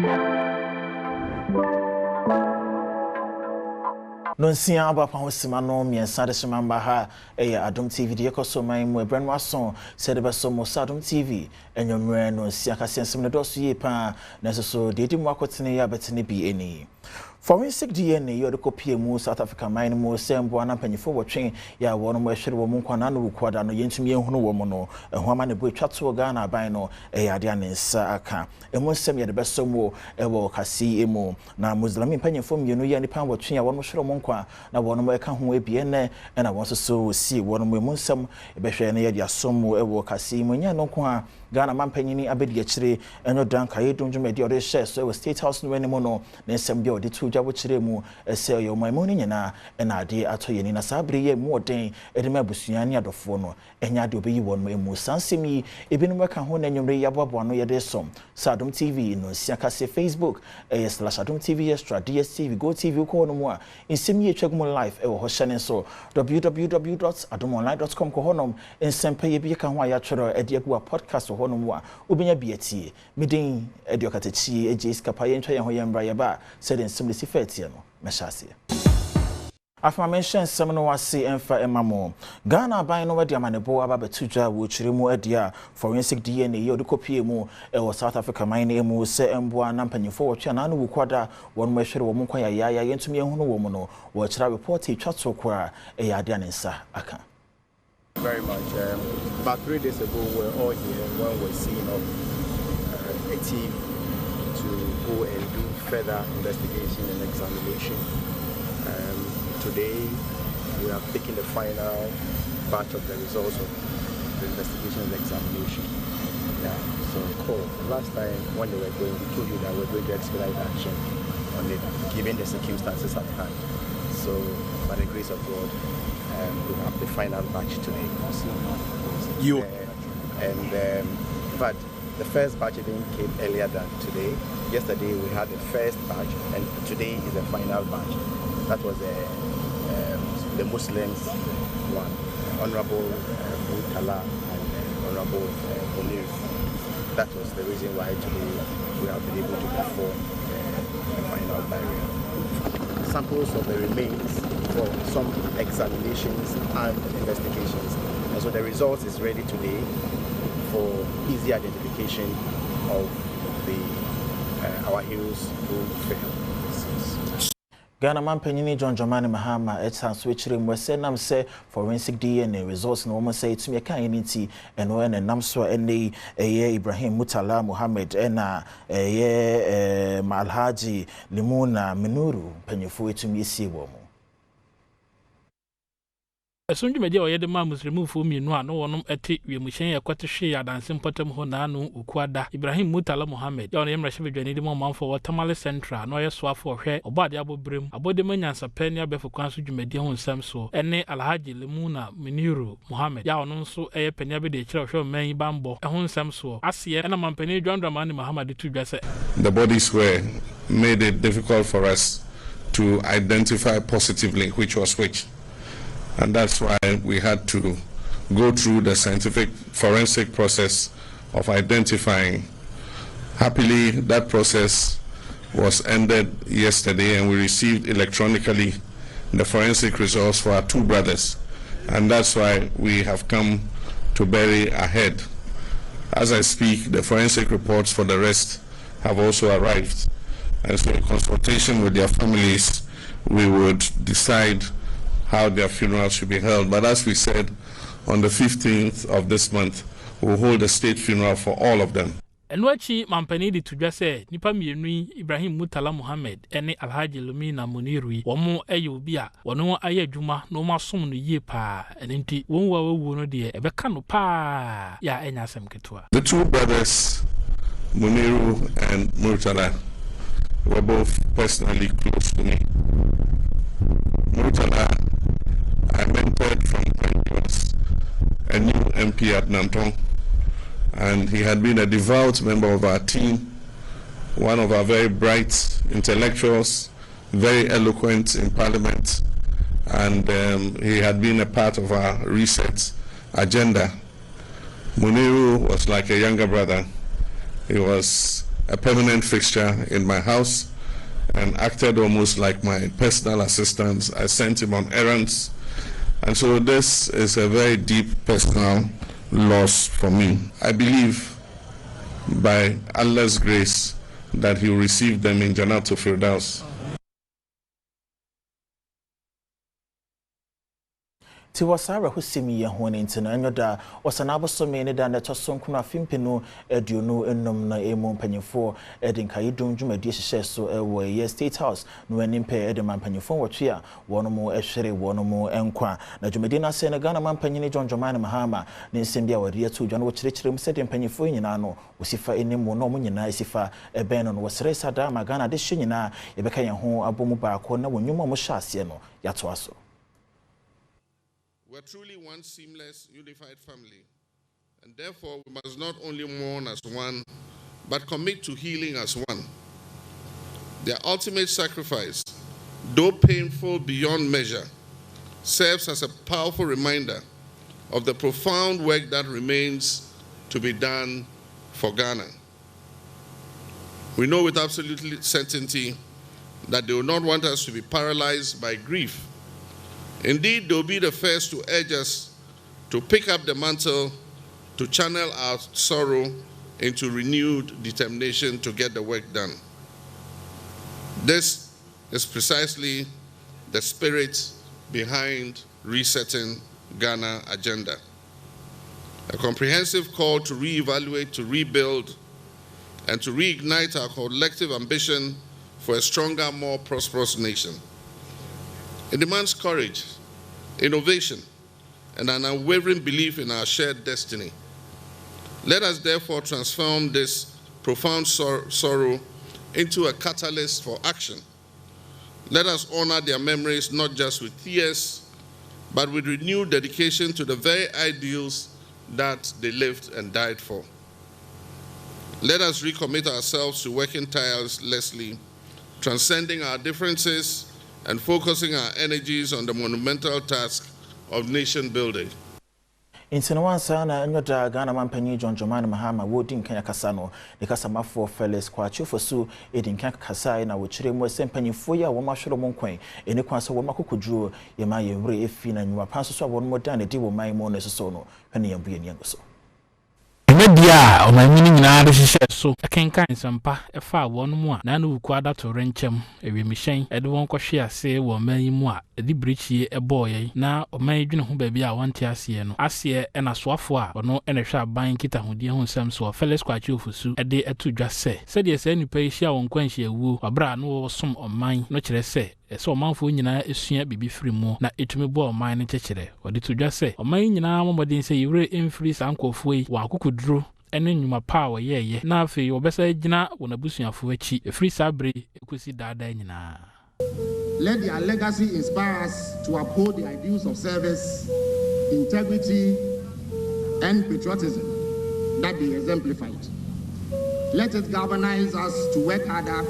No see about Simano, me and Sada Simambaha, Adom TV, the Ecoso, my brand was song, said about some Sadom TV, and your man no Siaka sense some dossier pa, necessary, they didn't work with any, but any be any. Forensic DNA, you're the copy of South Africa, mine more same one up and you forward train, ya one more share woman, Quanano, Quadano, Yentumi, Hono, and woman, a boy chat to Ghana, Bino, Adian, Saka, and most semi the best some more, ever Cassi emo. Now Muslim penny from you know, any pound watching, I want to show Monqua, now one more come away be and I want to so see one more Munsum, a better any some more ever Cassi, when you know, Ghana man penny, Abedi, and no dunk, I don't make the share, so State House no anymore, then some your the two Jawachiremu, a sell your my morning and I dear at Yenina Sabri, more day, Edema Busiania do Fono, and Yadu be one way more Sansimi, even work at home and you may have one way a song. Sadom TV, no Siakase Facebook, /Adom TV Extra, DSTV, Go TV, call no more. In Simi check more life, or Hoshan so www.adomonline.com, Kohonum, and Sempe Biakan Wayachero, Ediagua podcast or Honumwa, Ubinya Bieti, Midin, Ediocatachi, Ejis Kapayan Hoyam Brayaba, said in Simlis Fetiano, Meshasi. After I mentioned Seminole Wasi and for Emamo, Ghana by no idea manebo about Tuja, which remove idea forensic DNA, you copy mo, or South Africa, my name will say Mboa Nampany for Chananu Quada, one measure of Munquaya Yaya, into me a woman, or Chra report a chatso a Yadianisa Aka. Very much. About 3 days ago, we were all here when we were seeing a team to go and do further investigation and examination. Today, we are taking the final batch of the results of the investigation and examination. Yeah, so cool. Last time when they were going, we told you that we're going to expedite action on it, given the circumstances at hand. So, by the grace of God, we have the final batch today. But the first batch even came earlier than today. Yesterday we had the first batch, and today is the final batch. That was the Muslims one, Honorable Mutala and Honorable Munir. That was the reason why today we have been able to perform the final burial. Samples of the remains for some examinations and investigations. And so the results is ready today for easy identification of our heroes who failed. Ghana man penini John Jomani Mahama switch room we say nam say forensic DNA results no woman say to me kan unity and when nam so any Ibrahim Mutala Muhammad na Malhaji Limuna Minuru penyefu to me see wo Asundwe media oyede ma muslimu fu mienu a no wonom ete wiemuhyen yakwate hwe adanse mpotam ho na anu ukuada Ibrahim Mutala Muhammad ya ono yemra hwe dwane di mo manfo Watermale Central no yesoafo hwe obade abobrem abode manyansa pani abefo kwanso dwumedia ho nsam so ene Alhaji Limuna Miniru Muhammad ya ono nso eye pani abede kire hwe man bambo ho nsam so asiye ena mampani dwandramani Muhammad tu dwase. The bodies were made it difficult for us to identify positively which was which. And that's why we had to go through the scientific forensic process of identifying. Happily, that process was ended yesterday and we received electronically the forensic results for our two brothers. And that's why we have come to bury ahead. As I speak, the forensic reports for the rest have also arrived. And so in consultation with their families, we would decide how their funeral should be held. But as we said, on the 15th of this month, we'll hold a state funeral for all of them. Enwachi mampani di tudwase nipa mienu Ibrahim Mutala Muhammad ene Alhaji Lumina Munirui womo eye obi a wono aye adwuma no masom no yie pa enti wonwa wawu no de ebeka no pa ya enya asem ketua. The two brothers Muniru and Murtala were both personally close to me. Murtala I mentored from when he was a new MP at Nantong, and he had been a devout member of our team, one of our very bright intellectuals, very eloquent in Parliament, and he had been a part of our research agenda. Muniru was like a younger brother. He was a permanent fixture in my house and acted almost like my personal assistant. I sent him on errands. And so this is a very deep personal loss for me. I believe by Allah's grace that he will receive them in Jannatul Firdaus. Tiwasara husimi ya huone intino enyoda wasanabo some ne da neto sonkuna fimpenu eduonu ennom na emu mpanyefo edinka yidum dwumadi hyehyɛ so ewo ye State House no animpe edema mpanyefo wotwe a wonomo ehwere wonomo enkwa na dwumadi na se ne Ghana mampanyini John Dramani Mahama ne nsɛm a wadi ato dwa no wɔkyerɛkyerɛ mu sɛ mpanyefo nyina no osifa enemu no mo nyina esifa eben no wɔsrɛ sada ma Ghana de hye nyina yɛbɛka yɛn ho abomu baako na wonwuma mo hyɛ ase no yato aso. We're truly one seamless, unified family, and therefore we must not only mourn as one, but commit to healing as one. Their ultimate sacrifice, though painful beyond measure, serves as a powerful reminder of the profound work that remains to be done for Ghana. We know with absolute certainty that they will not want us to be paralyzed by grief. Indeed, they'll be the first to urge us to pick up the mantle, to channel our sorrow into renewed determination to get the work done. This is precisely the spirit behind Resetting Ghana agenda. A comprehensive call to reevaluate, to rebuild, and to reignite our collective ambition for a stronger, more prosperous nation. It demands courage, innovation, and an unwavering belief in our shared destiny. Let us therefore transform this profound sorrow into a catalyst for action. Let us honor their memories not just with tears, but with renewed dedication to the very ideals that they lived and died for. Let us recommit ourselves to working tirelessly, transcending our differences, and focusing our energies on the monumental task of nation building. Insenawansa na enyoda Ghana mampanyi John Dramani Mahama wodi nkanya kasa no ne kasa mafo Felix Kwachiofo so edi nkanya kasa na wokyire mu sempanyifo ya wo mahwero mo nkwan eni kwanso wo makokoduro ye ma ye wure efi na nyuma panso so wo mo dan di wo man mo no so no hene yambu ye niango media o mamini nyina de hyehyɛ so kenkan nsɛmpa ɛfa wɔn mu a na no wuku adato renkyɛm ewiemhyɛn ɛde wɔn kɔhwe ase wɔ man yi mu a ɛde brichie ɛbɔɔyɛ na ɔman dwene ho baabi a wɔnte aseɛ no aseɛ ɛna soafo a ɔno ɛna hwɛ aban kita hodie ho nsɛm so Felix Kwachiofo su ɛde ɛto dwa sɛ sɛdeɛ sɛ nipa yi hyia wɔn kwanhyia wuo abra no wɔsom ɔman no kyerɛ sɛ ɛsɛ ɔmanfo nyinaa esua bibi firi mu na etumi bɔ ɔman no kyerɛ ɔde to dwa sɛ ɔman nyinaa momɔden sɛ yewure emfiri sankofo yi wɔ akokoduro ɛne nnwuma pa a wɔyɛɛyɛ na afei wɔbɛsa gyina wɔn abusuafo akyi efiri saa bere ekosi daadaa nyinaa. Let their legacy inspire us to uphold the ideals of service, integrity, and patriotism that they exemplified. Let it galvanize us to work harder,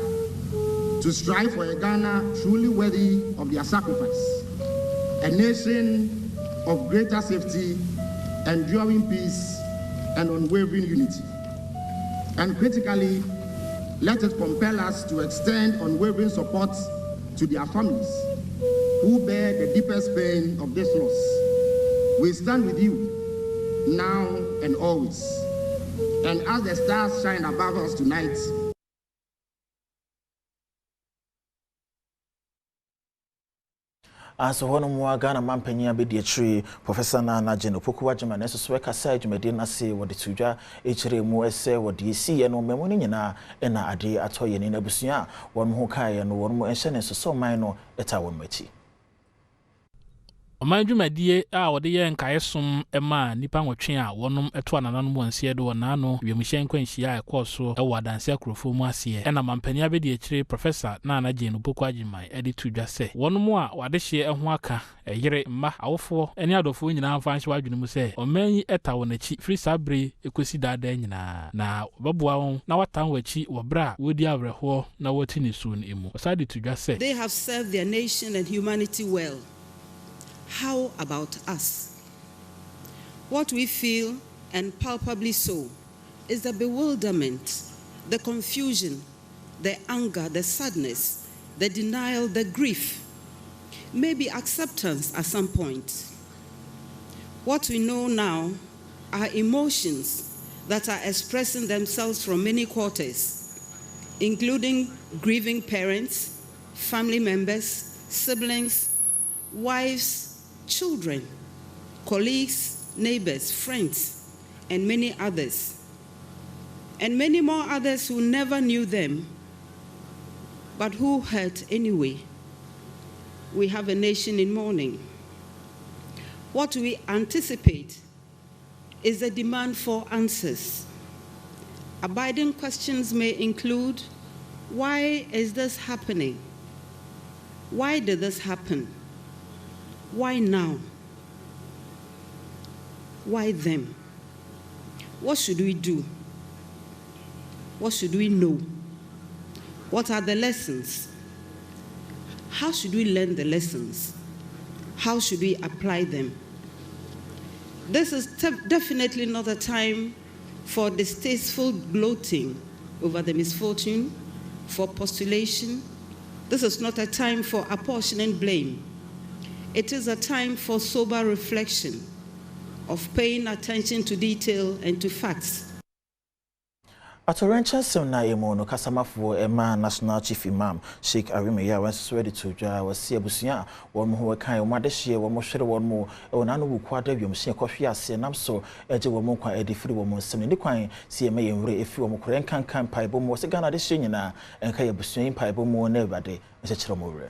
to strive for a Ghana truly worthy of their sacrifice, a nation of greater safety, enduring peace, and unwavering unity. And critically, let it compel us to extend unwavering support to their families who bear the deepest pain of this loss. We stand with you now and always. And as the stars shine above us tonight, as one more Ghana mampanya be the tree, Professor Nana Jeno Pokuajama, necessary Kasai, Medina say what the Tuja, H. Mo essay, what do you see, and no memonina, and a day at Toyin in Abusia, one more Kai and one more and so minor at our meti. Ɔman dwumadie a wɔde yɛ nkaesom ɛma nipa nwɔtwe a wɔnom ɛto anananom wɔnsie do wɔnaano wiemhyɛn kwanhyia a ɛkɔɔ so ɛwɔ adanse akurofo mu aseɛ ɛna mampani abɛdi akyire Professor Nana Jeno Pokuajima ɛde to dwa sɛ wɔnom a wɔade hye ɛho aka ɛyere mma awofoɔ ɛne adɔfoɔ nyinaa mfa nhyɛ wadwene mu sɛ ɔman yi ɛta wɔn akyi firi saa bere ekosi daadaa nyinaa na wɔbɛboa wɔn na watan wɔ akyi wɔ bere a wɔdi awerɛhoɔ na wɔte ne su no emu ɔsa de to dwa sɛ they have served their nation and humanity well. How about us? What we feel, and palpably so, is the bewilderment the confusion, the anger, the sadness, the denial, the grief, maybe acceptance at some point. What we know now are emotions that are expressing themselves from many quarters, including grieving parents, family members, siblings, wives, children, colleagues, neighbors, friends, and many others. And many more others who never knew them, but who hurt anyway. We have a nation in mourning. What we anticipate is a demand for answers. Abiding questions may include, why is this happening? Why did this happen? Why now? Why them? What should we do? What should we know? What are the lessons? How should we learn the lessons? How should we apply them? This is definitely not a time for distasteful gloating over the misfortune, for postulation. This is not a time for apportioning blame. It is a time for sober reflection, of paying attention to detail and to facts. Atorencha semna emono kasamafo ema National Chief Imam Sheikh Arimeya was ready to ja was sebusia one who kan umadeshie wo mo hwere won mo e wona no bukwa da wiom hye kohwe ase nam so eje wo mo kwa edifiri wo mo nsem ni kwan se ema yenwure efi wo mo kore nkankan paibo mo se Ghana de hye nyina enka ye busuin paibo mo na ebade nsekere mo wure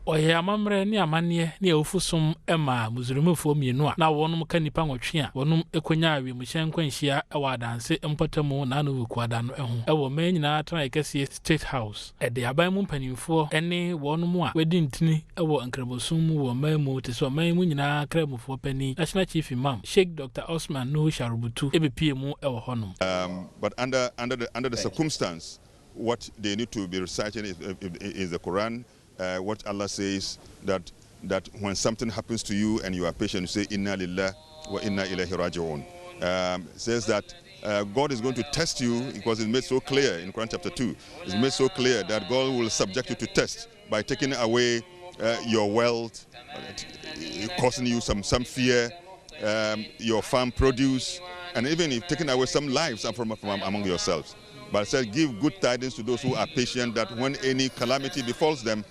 Oye amamre ni amane ni awufusum ema muzurumufo mienu a na wonum ka nipa nwotwe a wonum ekonya awi muhyen kwanhia e wa danse empatamu na no wukwada no eho e wo man nyina tana ekese State House e de aban mu mpanimfo ene wonum a wedi ntini e wo ankrabosum mu wo man mu te so man mu nyina kramufo pani National Chief Imam Sheikh Dr. Osman Nuhu Sharubutu ebepie mu e wo honum. But under the circumstance, what they need to be reciting is the Quran. What Allah says that when something happens to you and you are patient, you say Inna Lillahi wa Inna Ilaihi Raji'un. Says that God is going to test you because it's made so clear in Quran chapter 2. It's made so clear that God will subject you to test by taking away your wealth, causing you some fear, your farm produce, and even if taking away some lives from among yourselves. But it says, give good tidings to those who are patient, that when any calamity befalls them,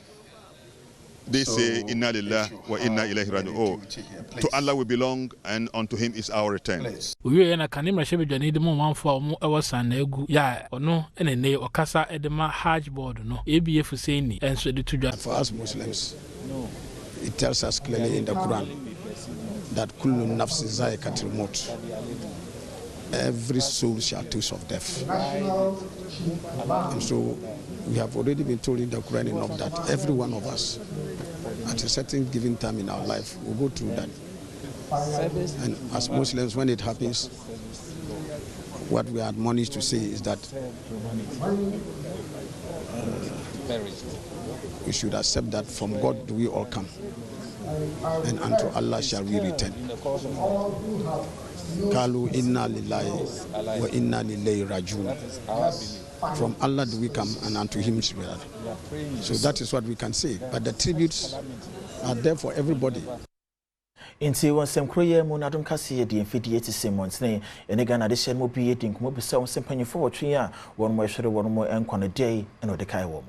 they say, Inna Lillahi wa Inna Ilaihi Raji'un. To Allah we belong, and unto Him is our return. We na kanimra shebe dwani de mo manfo mo ewosan na egu ya ono enene okasa edema Hajj board no ebf seni enso de tudwa. For us Muslims, it tells us clearly in the Quran that kullu nafsin za'iqatul maut. Every soul shall taste of death. And so we have already been told in the Quran enough that every one of us at a certain given time in our life will go through that. And as Muslims, when it happens, what we are admonished to say is that we should accept that from God do we all come, and unto Allah shall we return. Kalu inna lillahi wa inna ilaihi rajiun. From Allah do we come, and unto Him shall we return. So that is what we can say. But the tributes are there for everybody. Inti won sem kroye mu na dum kase ye di mfidi eti semont ne ene Ghana de hye mo bi ye di nkomo bi se won sem panyefo wotwe a won mo hwere won mo enkwane dei ene ode kai wo mo.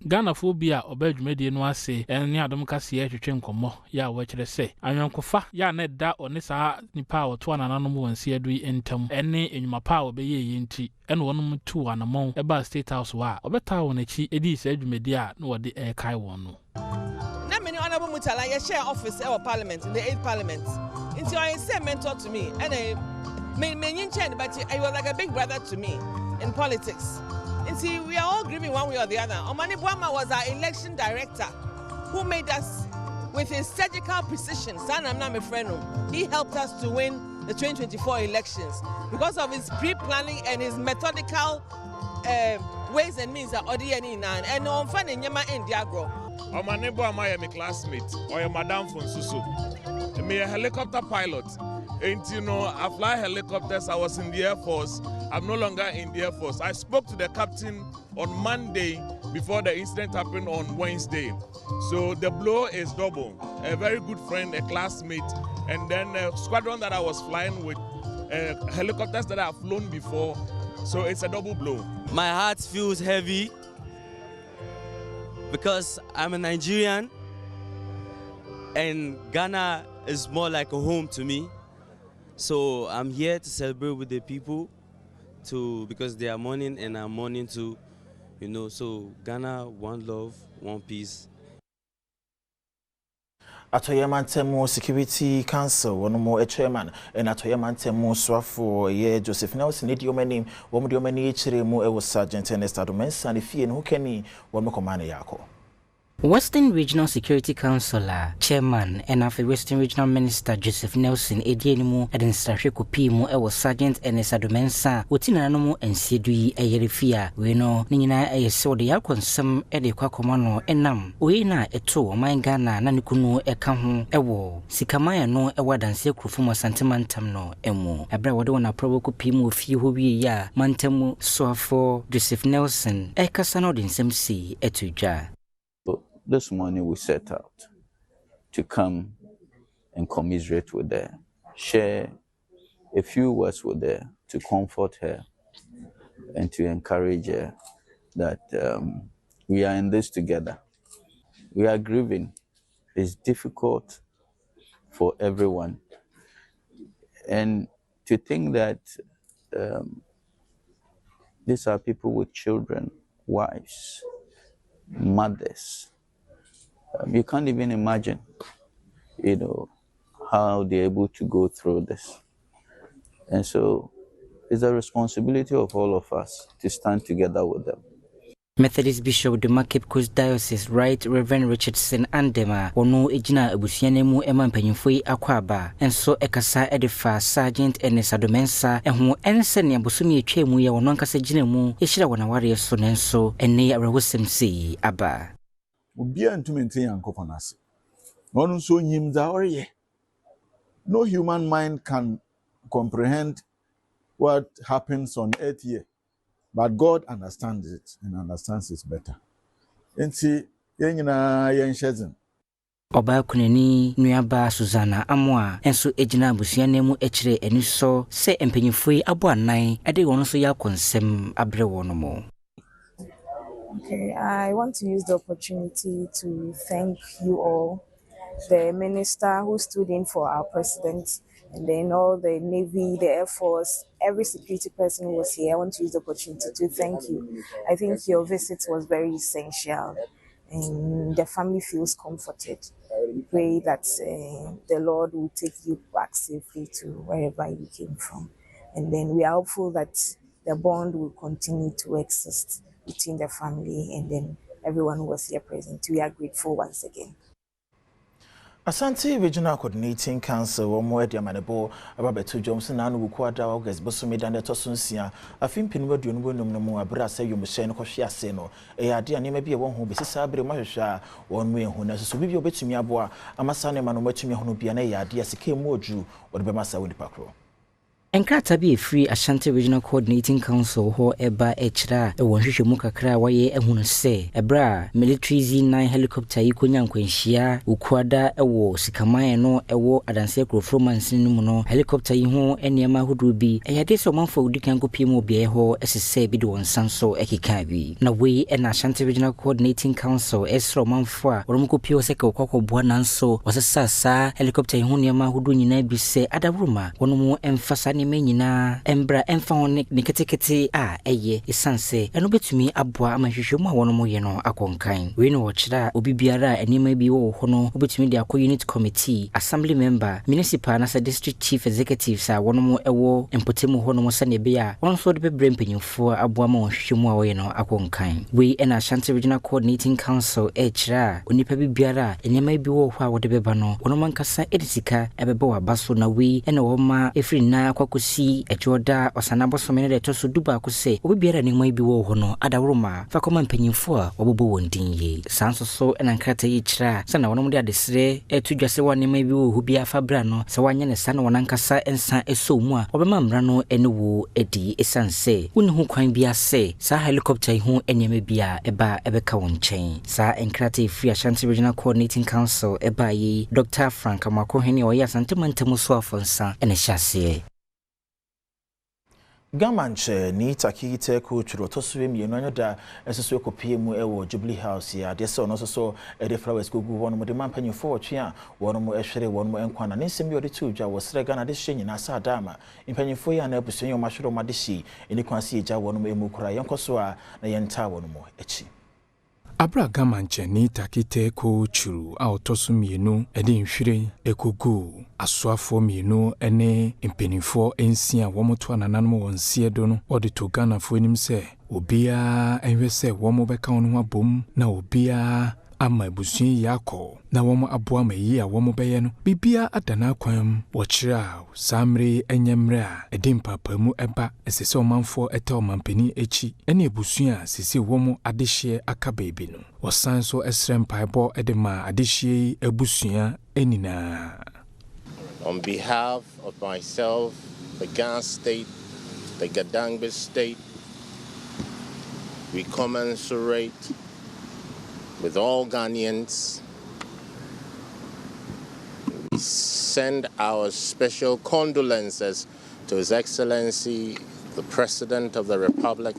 Ghana phobia obadwumedie no ase ene Adom kase ye twetwe nkomo ya wo kire se anwankofa ya na da one saa nipa wo to anananom wonse adu entam ene enwumapa obeye yenti ene wonum tu anamon eba State House wa obeta won achi edi se adwumedie a na wode kai won no na many honorable mutala ye share office in parliament in the 8th parliament until I say mentor to me and me change but I was like a big brother to me in politics. And see, we are all grieving one way or the other. Omani Buama was our election director who made us, with his surgical precision, he helped us to win the 2024 elections because of his pre-planning and his methodical ways and means that Odiani Nan and on finding Yama in Diagro. Omani Buama, my classmate, or your Madame Fonsusu, me a helicopter pilot. And you know, I fly helicopters. I was in the Air Force. I'm no longer in the Air Force. I spoke to the captain on Monday before the incident happened on Wednesday. So the blow is double. A very good friend, a classmate, and then a squadron that I was flying with, helicopters that I've flown before. So it's a double blow. My heart feels heavy because I'm a Nigerian and Ghana is more like a home to me. So I'm here to celebrate with the people because they are mourning and I'm mourning too, you know. So Ghana, one love, one peace. Atoyeman Temu Security Council, one more chairman, and Atoyeman Temu Swafo, ye Joseph Nelson, Idiomani, one Diomani, Chiremu, was Sergeant Ernest Adomens, and if you know Kenny, one more command Yako. Western Regional Security Councilor, Chairman, and after Western Regional Minister Joseph Nelson, Edianimu, and Strashiko Pimu, was Sergeant Ernest Adomensa, Utinanomo and Sidui, a Yerifia, we know, Nina, a so the Alconsum, Eddie Quacomano, and Nam, Uina, a two, my Ghana, Nanikuno, a Kahu, a wo, Sikamaya no, a word and silk from a santimantam no, emo, a brawadona provoco Pimu, few who be ya, Mantemu, Swafo, Joseph Nelson, a Casanodin Semsi, Etuja. This morning we set out to come and commiserate with her, share a few words with her to comfort her and to encourage her that we are in this together. We are grieving. It's difficult for everyone. And to think that these are people with children, wives, mothers. You can't even imagine, you know, how they're able to go through this. And so it's a responsibility of all of us to stand together with them. Methodist Bishop de Cape Coast Diocese, Right Reverend Richardson Andema, Ono Ejina Ebusianemu Eman Penyufui Akwaba, and so Ekasa Edifa, Sergeant Ernest Adomensa, and who Ensen Yabusumi Chemu ya Wananka Sejinemu, Ishira Wanawari Sonenso, and Nea Rewusem Si, Abba. Ubia to maintain Ankopanasi. No so him that no human mind can comprehend what happens on earth here, but God understands it and understands it better. And see, yen shezen. Oba kuneni nuaba Susanna Amwa, and so Ejina Busianemu Echre and so say empenyufui abuanai, ade wono so ya konsem abrewonomo. Okay, I want to use the opportunity to thank you all, the minister who stood in for our president, and then all the Navy, the Air Force, every security person who was here. I want to use the opportunity to thank you. I think your visit was very essential, and the family feels comforted. We pray that the Lord will take you back safely to wherever you came from. And then we are hopeful that the bond will continue to exist between the family and then everyone who was here present. We are grateful once again. Asante Regional Coordinating Council, Omo Ediamanebo, Ababetu Johnson, and Wukwada August Bosumi Dan Tosunsia, a film pinwo Dunum Abra say you must send Koshia Seno, a idea may be a one who be Sabre Masha, one way who knows to be obey to me aboa, a Masane Manometumi Honubiana, idea Sike Moju, or the Bemasa with the Pacro. Enkrata be free Ashanti Regional Coordinating Council ho eba echra e wonhwehwe mu kakra waye ehunu se ebra military Z9 helicopter ikonya nkwanhia ukuada ewo sikamaye no ewo adanse performance no no helicopter yi ho eniema hodo bi eyade so manfo udikan kopie mu bia ho esese bi de wonsan so ekika bi na we na Ashanti Regional Coordinating Council esro manfo a oromkopie oseke okwakoboa nanso wasesa helicopter yi ho niema hodo nyina bi se adabruma wono emfasa menyina embra emfa honik niketekete a eye isanse eno betumi aboa amahwehwemu a wono moye no akonkan we no wochira obibiara anima bi wo ho no obetumi de akọ unit committee assembly member municipal na district chief executive sa wono mo ewo empotemu ho no mo sane be a won so de bebre mpanyufo aboa ma wohwehwemu a woye no akonkan we na Ashanti Regional Coordinating Council echira onipa bibiara anima bi wo ho a wode beba no wono mankasa edisika ebeba wabaso na we ena wo ma efri na akọ kosi ejoda osana bosome ne to so duba ko se obiara ne mai bi wo ho no adaworoma fa koma mpanyimfo a obobo wondin ye sanso so ena nkrata yi kira sana wonom de adesre etudwase wone mai bi wo hu bia fa bra no se wanye ne sana wonankasa ensa eso mu a obema mra no ene wo edi esanse woni hu kwan bia se sa helicopter hu enyeme bia eba ebeka won chen sa enkrata free Ashanti Regional Coordinating Council eba yi Dr. Frank Amakohene oya santemantam so afonsa ene hyase Gamanche ni takite ku churo tosuwe mienu anyoda esoso ekopie mu ewo Jubilee House ya de se ono so de flowers gugu wono mu de mampanyefo otwe a wono mu ehwere wono mu enkwana ne nsem yodi tu dwa wo sere Ghana de hye nyina sa adama impanyefo ya na abusuan yo mahwero ma de hye eni kwanse eja wono mu emu kura yenkoso a na yenta wono mu echi Abra Gamanche ni takite ko churu a otoso mienu ede nhwire ekogu asoafo mienu ene impenifo ensia womoto anananom wonsie do no ode to Ghana fo enim se obia enwe se womo beka ono ho abom na obia ama busuan yakọ na womo aboa mayi a womo beye no bibia adana kwam wochira samre enyemre a edimpapa mu eba esese omanfo eta omampani echi ene busuan sese womo adehye aka baby no wosanso esrempaibo edema adehye ebusuan enina. On behalf of myself, the Ghana State, the Gadangbe State, we commensurate with all Ghanaians. We send our special condolences to His Excellency, the President of the Republic,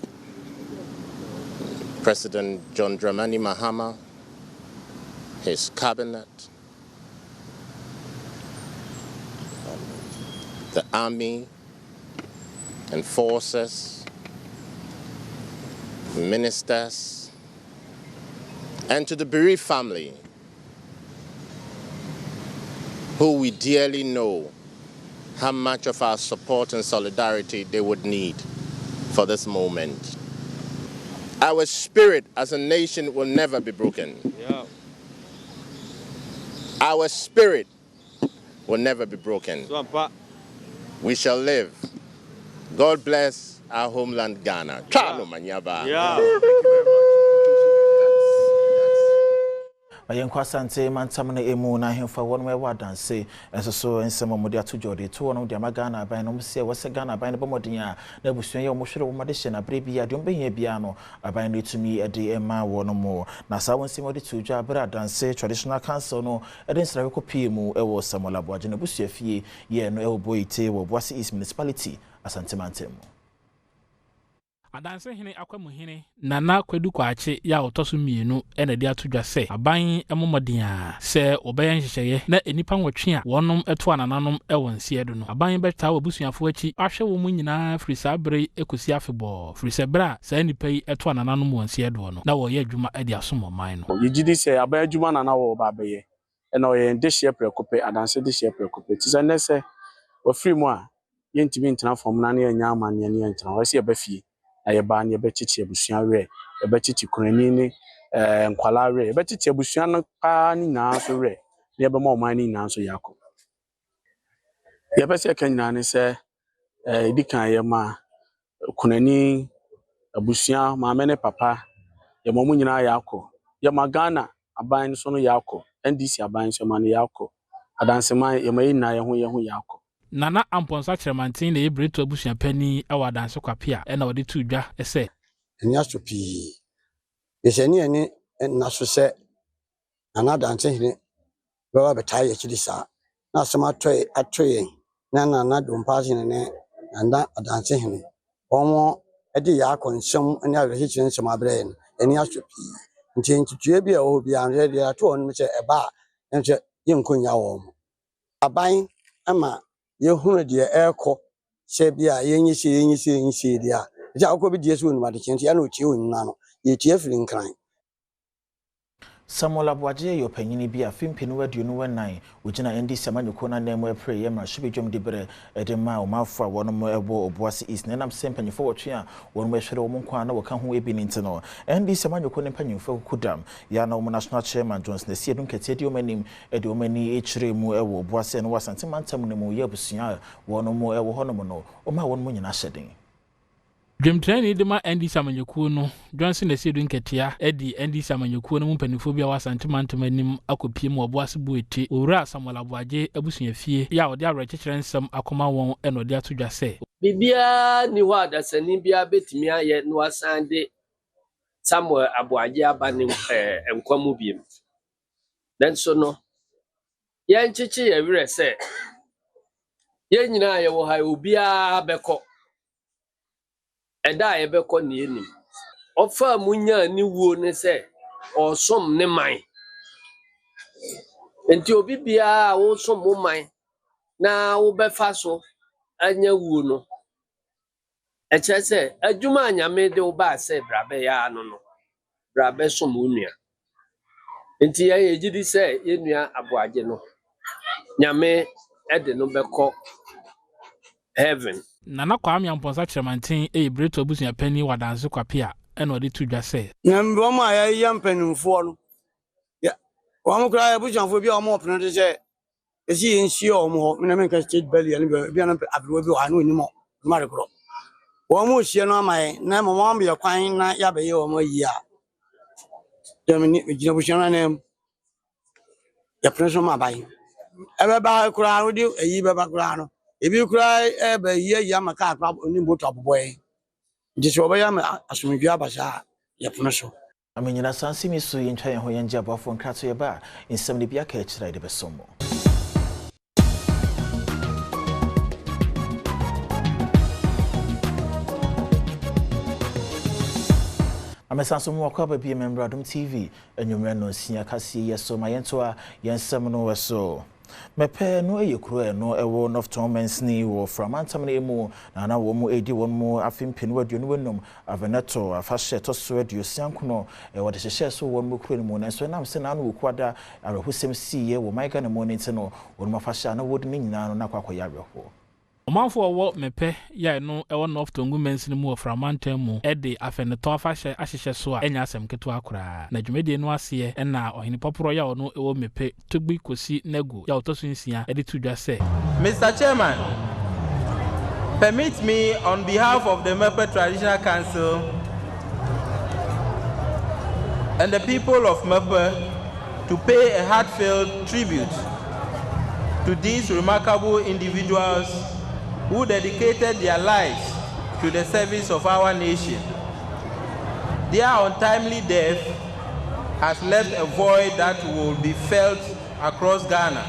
President John Dramani Mahama, his cabinet, the army and forces, ministers, and to the bereaved family, who we dearly know how much of our support and solidarity they would need for this moment. Our spirit as a nation will never be broken. Yeah. Our spirit will never be broken. We shall live. God bless our homeland Ghana. Yeah. Ayenkwasante mantamna emu na hemfa wonu ewa danse enso ensemo mode atujode to wonu de magana aban no mse wose Ghana aban ne bomodin a na busuan ye omohwere wo made hye na bre bia de ombehia bia no aban no etumi ede ema wonu mo na sa wonse mode tujwa bra danse traditional council no ede nsra kopie mu ewo samolabo age na busua fie ye no ewo boite wo Boase East Municipality asante mantemu adanse hene akwamu hene nana kwadu kwache ya otoso mienu ene de atodwa se aban emomodin a se obeyan hyehyeye na enipa nwotwe a wonom eto anananom ewonse edo no aban beta wabusuafo achi ahwe wo mu nyina firi sabre ekosi afebo firi sebra sa enipa yi eto anananom wonse edo no na wo ye adwuma ede asomo man no yigidi se aban adwuma nana wo ba beye ena o ye ndehye prekope adanse dehye prekope ti se nese wo firi mu a yentimi ntena fom na ne anya amane ne ntena wo se ebafie ayeba ne bechichi abusuan we ebechichi kunani ne nkwala we ebechichi abusuan no pa ni na so we ne be ma oman ni na so yakọ ye be se kanyina ne se edikan ye ma kunani abusuan ma me ne papa ye mo mu nyina yakọ ye ma Ghana aban so no yakọ NDC aban so ma ne yakọ adanseman ye ma yina ye ho yakọ nana amponsa cheremantin na ebreto abusuan pani awadanse kwapia ena ode tudwa ese eni asopi yeseni eni naso se nana danse hene baba betai ekidi sa na asema atoye na nana dompase ne nana danse hene omo edi ya konsum eni awehichi nsem abre eni asopi ntue bi a o bi anre de ato on me se eba nche yenkonya wo aban ama yehunu de eko se bia yenyisi dia ja akobi die so nu ma de kenti ya no tie onuna no ye tie firi nkran Samuel Abwaje yo panyini bi afimpi no wadu no wenan ogina ndi samanyuko na nemo epre ye ma hwebe dwom dibere edema o mafo a wono mo ebo oboase is na nam sempanyifo wotwe a wono mo hwere wo nkwa na woka ho ebi nti no ndi samanyuko ne panyifo kudam ya na wo national chairman Johnson na siedun kete di omanim edi omani echire mu ewo oboase no wasante mantam ne mu ye busua wono mo ewo hono mo no o ma wono mo nyina hyeden Dwemtrani de ma Andy Samanyokuo no Johnson na Siedun Ketia Eddie Andy Samanyokuo no mpanifo bia wasantemantam anim akopie mu oboase buete owura Samuel Abwaje abusuafie ya ode awrekekere nsam akoma won eno de atodwa se bibia ni ho adasani bia betimi aye no asande Samuel Abwaje abane enkwamu biem den so no ye ncheche ye wire se ye nyina ye wo ha obia beko eda ye beko ne enim ofa munya ni wuo ne se osom ne man enti obi bia wo som mo man na wo befa so anya wuo no eche se adwuma anyame de wo ba se brabe ya no no brabe som onua enti ye ejidi se ye nua Abwaje no nyame ede no beko heaven Nana Kwame Amponsa Chairmantin Breto abusua pani wadanse kwapia eno de tudwa se na mbom a ya mpanimfo no ya wo kra ya bujanfo bia o mo opno de se esi ensi o mo me na me ka state belly ya bia na abro bi wa na onimo mare kro wo mo hie no amaye na mo mo be kwan na ya be ye o mo yi a dem ni gina bushana na ya preso ma bai ebe ba kra no di eyi be ba kra no ebi kra ebe yi ya maka akwa oni moto aboboy disi oba ma asumdwa abasa ya preso amenyina sansimi so yentwa ye ho yenje abafo nkrato ye ba nsem ne bia ka ekira de besomo amesanso mu akwa bi member Adom TV enwumre no sia kase yeso mayento a yensem no weso mepe no eyekuro no ewo nofton mensni wo framantam ne mu na wo mu edi won mu afimpi no wadu no wenum aveneto afahye to so adu siankono wo de hyehye so won mu kuro mu na so nam se na no kwada arehusem siye wo maiga ne mo ne ntino won mafahye na wodi ne nyina no na kwakoya areho Omanfo owo mepe ya no ewo nofton gumensin mu oframantam mu ede afeneto afahye ahyehye so a enya asem keto akora na dwumedie no ase na ohini poporo ya ono ewo mepe togbi kosi nagu ya otoso nsia ede tudwa se Mr. Chairman, permit me on behalf of the Mepe Traditional Council and the people of Mepe to pay a heartfelt tribute to these remarkable individuals who dedicated their lives to the service of our nation. Their untimely death has left a void that will be felt across Ghana,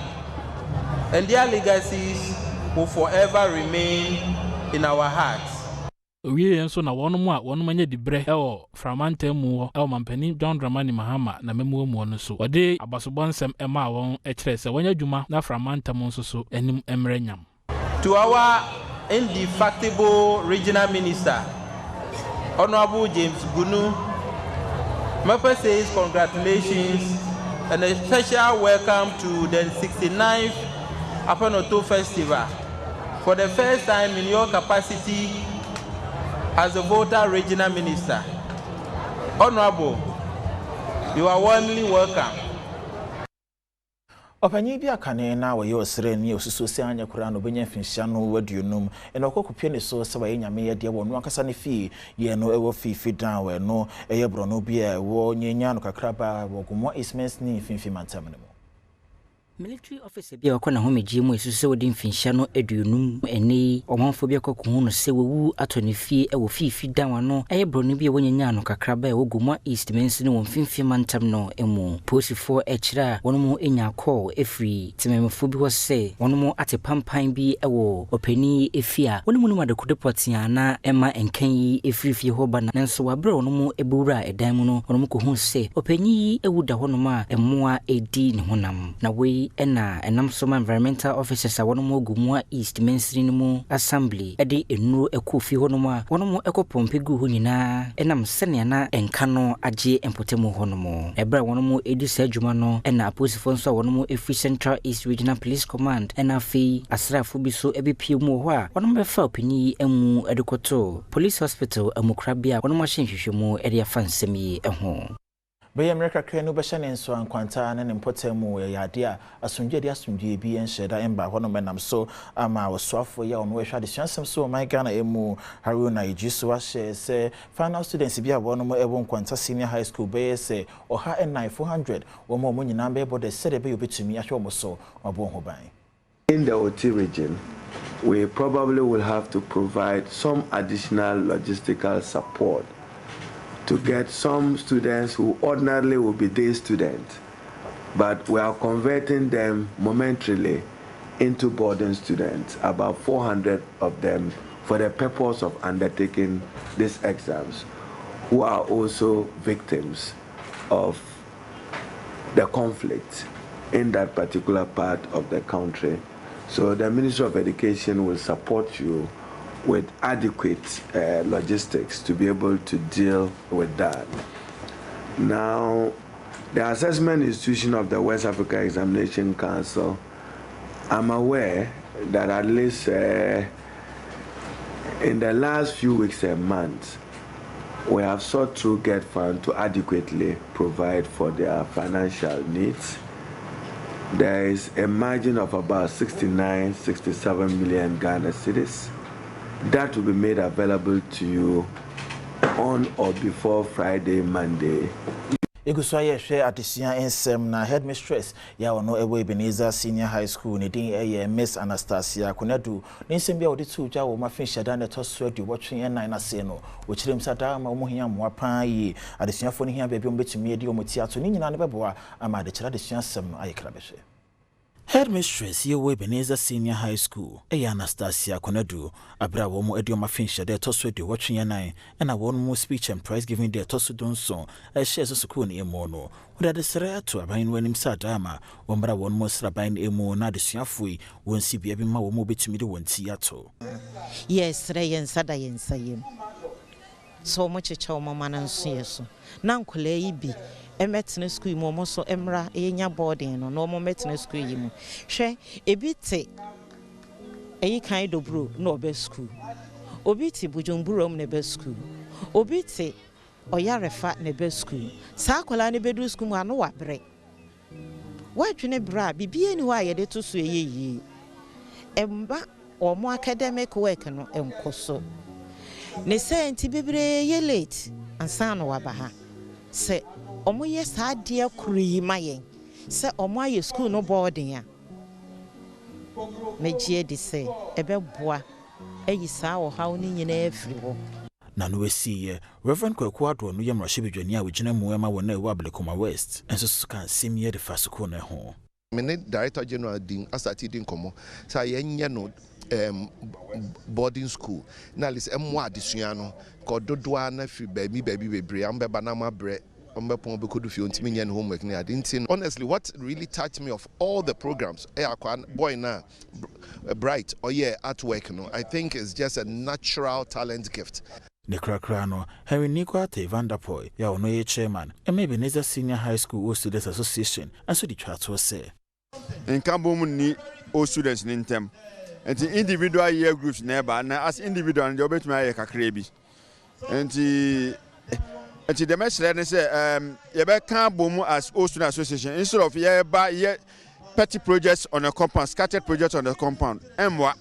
and their legacies will forever remain in our hearts. Owie enso na wono manya dibre ewo framantam mu ewo mampani John Dramani Mahama na memu mu no so ode abasobonsem ema won ekire se wonya dwuma na framantam nso so enim emrenyam. To our indefatigable regional minister, Honorable James Gunu, Mepe says congratulations and a special welcome to the 69th Apanoto Festival for the first time in your capacity as a voter regional minister. Honorable, you are warmly welcome. Opanyi bi akane na wo ye osere ni osusu se anya kura no benya finhia no waduonum ena okokopie ne so se ba ye nyame ye de wonu akasa ne fi ye no ewo fi dan we no eye bro no bi e wo nyenya no kakraba wo gumo ismens ni finfi mantam ne mo military officer bia wakona ho megie mu esusu wodi mfinhia no aduonum eni omanfo bia kwaku no se wewu atone fie e wo fifi dan wano eye bro no bia wonyanya no kakraba e wo gumo eastmens ni won finfi mantam no emu posifo ekira wono enya call efri timemfo bi wo se wono ate pampan bi e wo opani efia wono mu madako depot yana ema enkan yi efri fie ho ba na nso wabre wono ebura edan mu no wono ko hu se opani ewuda wono ma emoa edi ne honam na we yi na enam so environmental officers a wono mo gumua east mainstream mu assembly de enuro ekofi hono mu a wono mo ekopompe gu ho nyina enam sene na enka no age empotemu hono mo ebra wono mo edi sa adwuma no na aposifo nso wono mo efi Central East Regional Police Command na afi asrafo bi so ebepie mu ho a wono befa opini emu edukoto police hospital amukrabia wono mo hyenhwehwemu ede afa nsem yi ho Be America krenu be shane so ankwanta ne mpotemu yade a asundwe de asundwe bi enhyeda emba hono menam so ama wosoafo ya ono ehwa de suansem so my Ghana emu Haruna Ijiso a se final students bi a wono mo ebo nkwanta senior high school be se oha en 400 wo mo nyina be bo de sede be obetumi ahwe mo so obo ho ban. In the OT region, we probably will have to provide some additional logistical support to get some students who ordinarily will be day students, but we are converting them momentarily into boarding students, about 400 of them, for the purpose of undertaking these exams, who are also victims of the conflict in that particular part of the country. So the Ministry of Education will support you with adequate logistics to be able to deal with that. Now, the assessment institution of the West Africa Examination Council, I'm aware that at least in the last few weeks and months, we have sought to get funds to adequately provide for their financial needs. There is a margin of about 67 million Ghana cedis. That will be made available to you on or before Friday, Monday. Eguswaye hwe adesua ensem na headmistress ya ono ewe Ebenezer Senior High School ne din Miss Anastasia Konadu ne nsem bia odi tu gya wo mafin hyada ne toso adi wotwe en na se no wo kirem sada ma wo hia moa pan yi adesuafo ne hia bia betumi edi omutiato ne nyina ne beboa ama adekira adesua sem ayekra behwe. Headmistress yewe Ebenezer Senior High School Anastasia Konadu abra wo mo edioma finche de toso de watching yan na wo mo speech and prize giving de toso donso share so school ni emo no wo de sere ato aban wanim sadama wo mbra wo mo sraban emo na de suafoi won si bia bi ma wo mo betumi de wonti ato. Yes re yen sada yen sayem so mo checha wo mama na nso yeso na nkole yi bi emetne school mu mo so emra enya boarding no mo metne school yi mu hwe ebite eyi kan dobro no obe school obiti bujumburom ne be school obiti oyarefa ne be school sakola ne bedu school mu ano wabre wadwene bra bibie ni wa yede to so eyeyi emba omo academic work no enkoso ne senti bebre ye late ansa no wabaha se omo ye saade akuri mayen se omo aye school no boarding ya megie di se ebeboa eyi saa wo hawo ni nyina afiri ho na no wesiye Reverend Kwaku Adwo no yemra shebedwani a wogina mu ema wona ewa Ablekoma West enso so kan semie de fasoko na ho mene director general din asati din komo sa yenye no boarding school na lis emwa adesua no ko dodoa na fi baby bebre ambeba na mabre homework. Honestly, what really touched me of all the programs, boy now, bright or at work, I think it's just a natural talent gift. Nekrakrano, Henry Nikwate Vanderpoy, ya ono ye chairman, and maybe Ebenezer Senior High School Old Students Association, and so the chat was say. In Cambodia, ni all students in them, and the individual year groups never, and as individual, and the obet my kakrebi, and the. And the message say, you can't boom as Old Student Association instead of petty projects on a compound, scattered projects on a compound. And what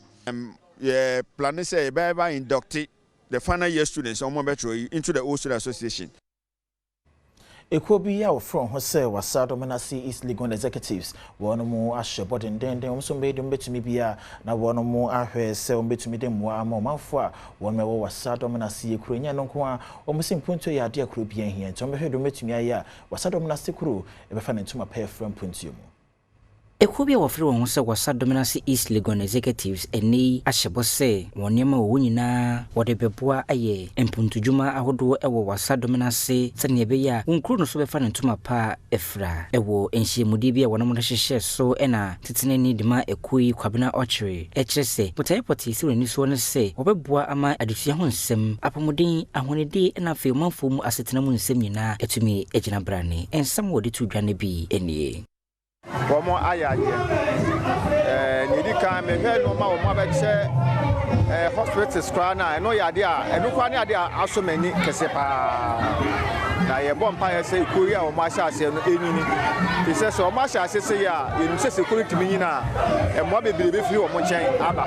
plan say, inducted the final year students on Metro into the Old Student Association. Ekobi ya from Jose Wasado Menasi East League executives one more ashe body den so made betumi bia na one more ahwe se betumi dem wa amanfo a one me Wasado Menasi ekurenya no ko a omusim punto ya de akuro bia hia ntom behwe do betumi aya Wasado Menasi kuro e be fa ntuma pay from punto mu Ekobia wafiri won se wasa dominance East Legon executives eni ahyebo se wonema wo nyina wode beboa aye empuntudwuma ahodo ewo wasa dominance se ne beya wonkru no so befa ne ntoma pa efra ewo enhyemudi bia wonom no hyehye so ena tetene ni dima ekoi kwabena ochre ekyese potayepoti si woni so ne se wobeboa ama adusua ho nsem apomodin ahonede ena fe manfo mu asetena mu nsem nyina etumi egina brane ensam wode tu dwane bi enie Womo ayaye nidi kan me hwe no ma womo abeche hospital skra na no yade a eno kwa ne ade aso mani kese pa na ye bompa ye se Korea womo ahya ase no enini ti se so womo ahya ase se ya yenu se security mi nyina emo bebre be firi womo chen aba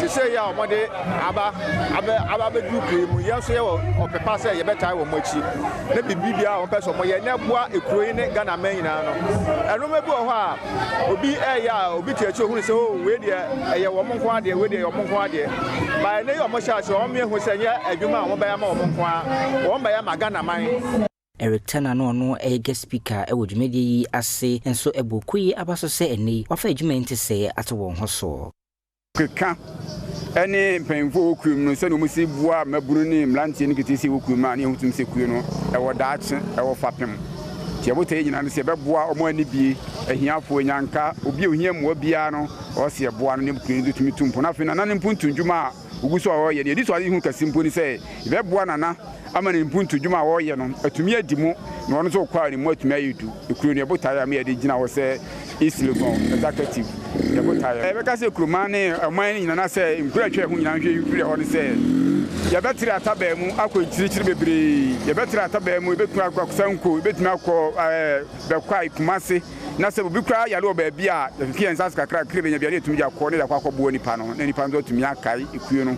se ya womo de aba be du mu ye so ye opepa se ye betai womo achi na bibibia wo peso mo ye na boa ekuro ne Ghana man nyina no eno mebu ho a obi ya obi ti achi ohunu se o we de ye womo nko ade we de womo nko ade ba ne yo mo hya se womo ehu se nye adwuma a wo ba ya ma womo nko a wo ba ya ma Ghana man Eric Tana no guest speaker ewo dwumedi yi ase enso ebokui abaso se eni wafa adwuma nti se ato won ho so keka ene mpemfo okuum no se no musi bua maburu ni mlantie ni kitisi okuum a ne hutum se kuo no ewo daache ewo fapem tie bote nyina no se beboa omo ani bie ahiafo nyanka obi ohia mo bia no o se eboa no ne kuo no tumi tumpo na fe na ne mpuntu ndwuma uguso a wo ye ne di so hu kasimpo ni se beboa nana amane mpuntu dwuma wo ye no atumi adimu na ono so kwa ni mo atumi ayidu ekuru ne botaya me de gina wo se East Legon executive ne botaya e be ka se kuruma ne aman nyina na se nkura twa hu nyina hwe yufiri ho ne se ya betri ataba mu akontirikyiri bebre ya betri ataba mu betu akwasanko betumi akọ be kwa ikumase na se bi kura ya lo ba bia fian sas kakra krebe nya bia ne tumi ja kọ ne da kwa kọ nipa no ne nipa ndo tumi akai ekuyo no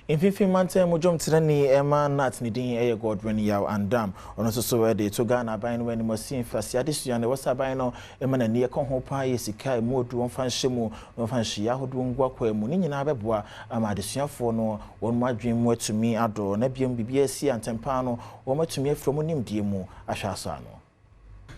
Infifi mante mujom tirani ema nat ni din eye Godwin yaw Adom ono so we de to Ghana ban when mo sin fasi adesua ne wasa ban no ema na ne ko ho pa ye sika mu odu won fan hyemu won fan hya hodo ngwa kwa mu ni nyina beboa ama adesuafo no won mu adwen mu atumi ado na biem bibia si antempa no won matumi afromu nimdie mu ahwa so ano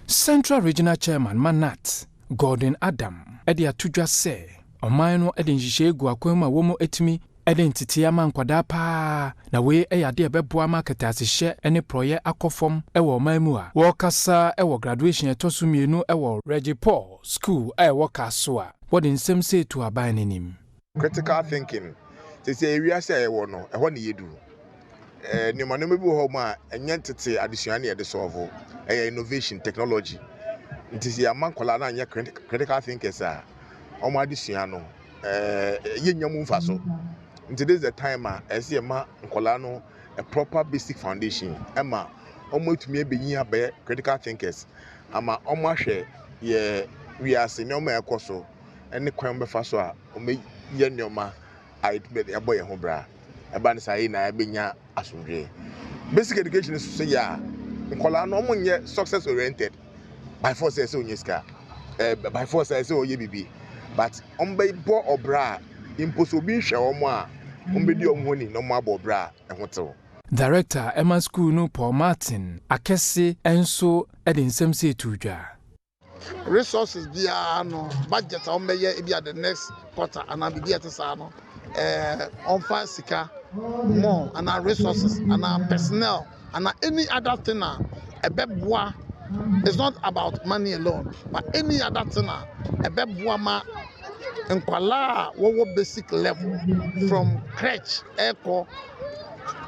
Central Regional Chairman Manat Gordon Adom ede atudwa se oman no ede nhihye egu akwama wo mu etimi identity amankwada pa na we eyade ebeboa market asehye ene proye akofom ewo mamu a wo kasa ewo graduation etosu mienu ewo Reggie Paul school ewo kaso a what in some say to aban nim critical thinking say area say ewo no eho ne yedu ni manome bi ho ma enye tete adesua ne yede solve innovation technology ntisi amankwala na anya critical thinkers a omo adesua no yenyamu mfaso. Today is the time I see a proper basic foundation. Emma, almost me be critical thinkers. Ama almost we are senior me akoso. Any crime befaso me yenyoma I be a boy hobra. Eban say na benya asundwe. Basic education is say ya. Nkola no mo nye success oriented. By force say onyeska. By force say oye bibi. But be bo obra impossible hwe omo a umbedi omhoni no mabo bra ehotew Director Emma School no Paul Martin akese enso ede nsem se tudwa resources bia no budget on beye e bia the next quarter and be atesa no on fan sika more and our resources and our personnel and any other thing ebeboa. It's not about money alone but any other thing ebeboa ma nkwala wo basic level from crèche echo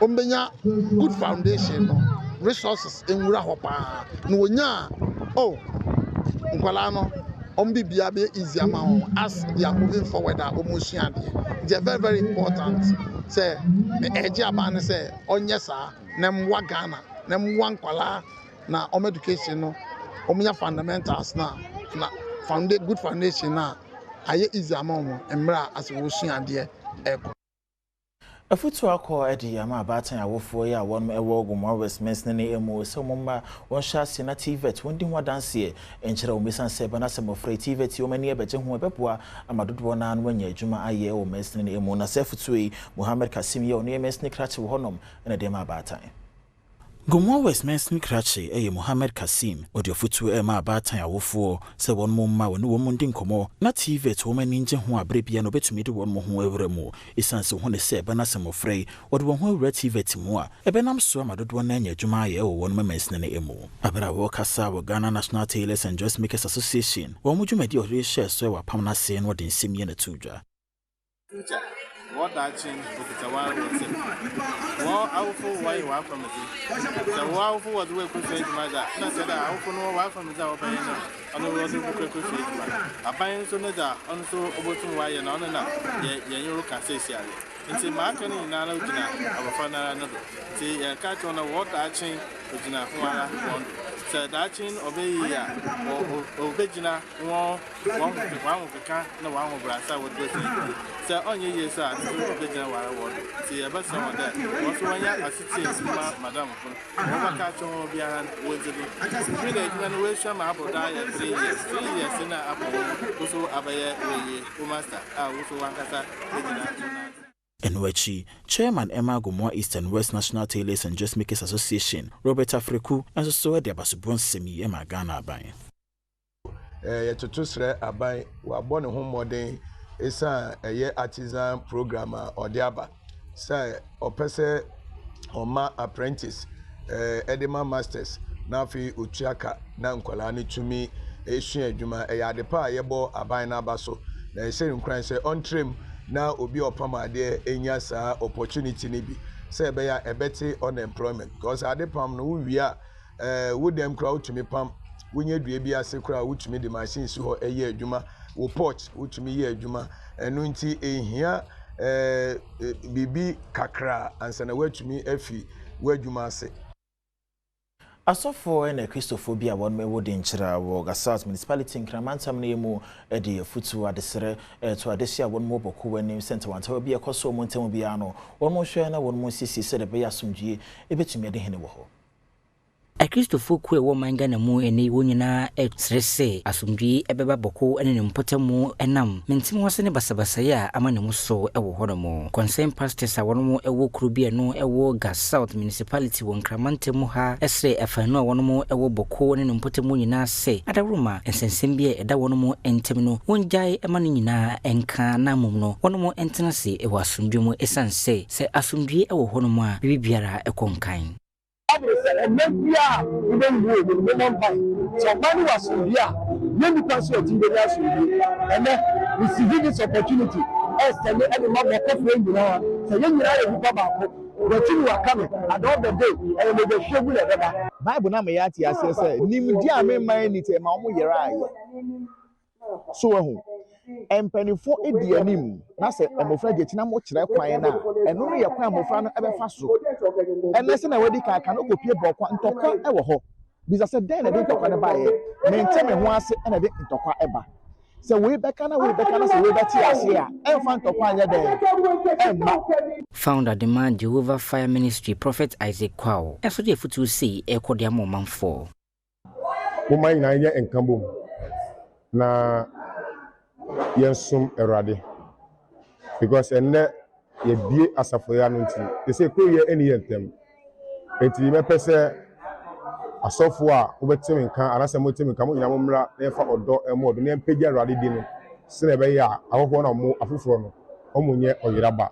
ombenya good foundation no resources enwura hopa no wonya nkwala no ombibia be easy amount as they are moving forward almost they are very very important say eje abane say onye sa na mwa Ghana na mwa nkwala na education no omnya fundamentals na good foundation na aye easy amount emra as we see ade eko afutu akọ edi ama abatan awofo ya won ewo gumwa Westminster ne emo so momma won sha sena TVET wondi ho danse enkyere omisan se bana semofre TVET o mani ebeje ho ebeboa amadodo na an wanya adwuma aye o Westminster ne emo na sefutu yi Muhammad Kasim ye o ne Westminster krache wo honom na dem abatan Gomwa West Men's Krache, Mohammed Kasim, or your foot to Emma Batan Awofo, say one more ma when woman didn't come not TV to woman ninja who are brave piano bet to me to one more whoever more. It's so when they say Banasam of Frey, or the one who read TV to more. A benam so I don't want any Jumaya or one man's name emo. Abra Wakasa, Ghana National Tailors and Dressmakers Association. One would you make your real share so a Pamna saying what in Simeon a Tuja. What that change with the wild was it? Well, I will for why you are from it. The wild for what we could say to my dad. I said, I will know why from the Alpine. I know what we could say. I find so that also about to why and on and up. You can say, it's a market in Nana, our father another. See, a cat on a water chain, which in a one. So that chain obey or Vegina, one of the car, no one of Brassa would go. So on your years, I see a bus on that. Also, when I sit Madame, catch on behind with the 3 days when we shall apple die 3 years, 3 years in apple, also Abaya, Master, also one casa. Enwechi, Chairman Emma Gomwa East and West National Tailors and Dressmakers Association, Robert Afriku, and so the Basubon Semi Emma Ghana by. To abai, we are born home modern. It's a artisan programmer or diaba. Say, or pese or ma apprentice, Edema Masters, Nafi Uchaka, Nankolani to me, Asian Juma, a yadepa, yebo, abaina baso. They say in crime, say on trim, now obi opama there, enyasa opportunity nibi. Say, beya a better unemployment. Because adepam no we are, would them crowd to me pump. When you do a secret, which made the machines who a year Juma, or porch, which me year Juma, and Nunti in here, Bibi Kakra, and send away to me, Effie, where Juma say. I saw for a Christophobia one me would in Chira or Gassas municipality in Kramantam Nemo, Eddie Futu at the Sere, to Adesia one more boku when name center one to be a coso Montemobiano, one more Shana, one more Sissy said a Bayasumji, a bit to me the Hennewo. A Christopher Kwe woman gana mu eni wonyina etrese asumdwi ebeba boko ene mpotemu enam mentim wase ne basabasa ya ama ne muso ewo hodomo concern pastors awono ewo krubie no ewo Gas South municipality won Kramantemu ha esre efanu awono ewo boko ene mpotemu nyina se adaruma ensensembie eda wono entem no wonjai ema no nyina enka na mum no wono entenase ewo asumdwi mu esanse se asumdwi ewo hodomo a bibiara ekonkan. And then we are even more than one time. So money was in here. Many people in the and then we see this opportunity. As the mother of friend, you know, so you know, but you are coming at the end of the day, and we will show you that. Bible na me yati ase say nimdia me man ni te ma mo yera aye. So ehun empanifo edi anim na se amofra je tina mo kire kwan na eno no ye kwan amofra no ebefa so enne se na wadi ka no kopie bokwa ntokwa e wo ho bisa se den na de ntokwa ne bae mente me ho ase na de ntokwa eba se we beka na se we beti ase a emfa ntokwa anya den emma. Founder demand Jehovah Fire Ministry Prophet Isaac Kwao eso de futu sei e kodia mo manfo mo man na ye enkambom na yensum erade because enne ye bie asafoya no nti they say ko ye eni yentem enti me pese asofo a obetim nkan anase motim nkan mo nyamo mra na fa odo emo odo na mpegi erade di no se na be ya ahofo na mo afoforo no omunye oyiraba.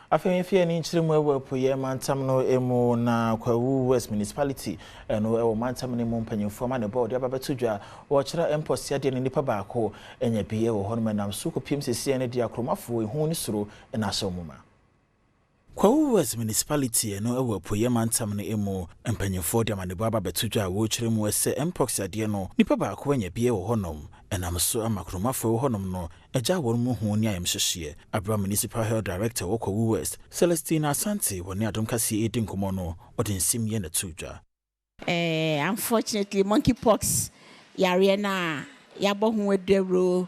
Afenfie ni nchirimu ewe puye mantam no emu na Kwawu West Municipality no ewo mantam ne mu mpanyimfo ma ne board ababetudwa wo kira empos ya de ne nipa baako enye biye wo hono manam suko pim sese ne dia kromafo ehu ni suro na asomuma. Kwawu West Municipality no ewo puye mantam no emu mpanyimfo de ma ne board ababetudwa wo kira mu ese empos ya de no nipa baako enye biye wo honom enam so amakromafo wo honom no eja won mu hu ni ayemhyehye Abra Municipal Health Director wo Kwawu West Celestina Asante woni Adom kasi edin komo no odin simye na tudwa. Unfortunately monkeypox yare na yabo hu edero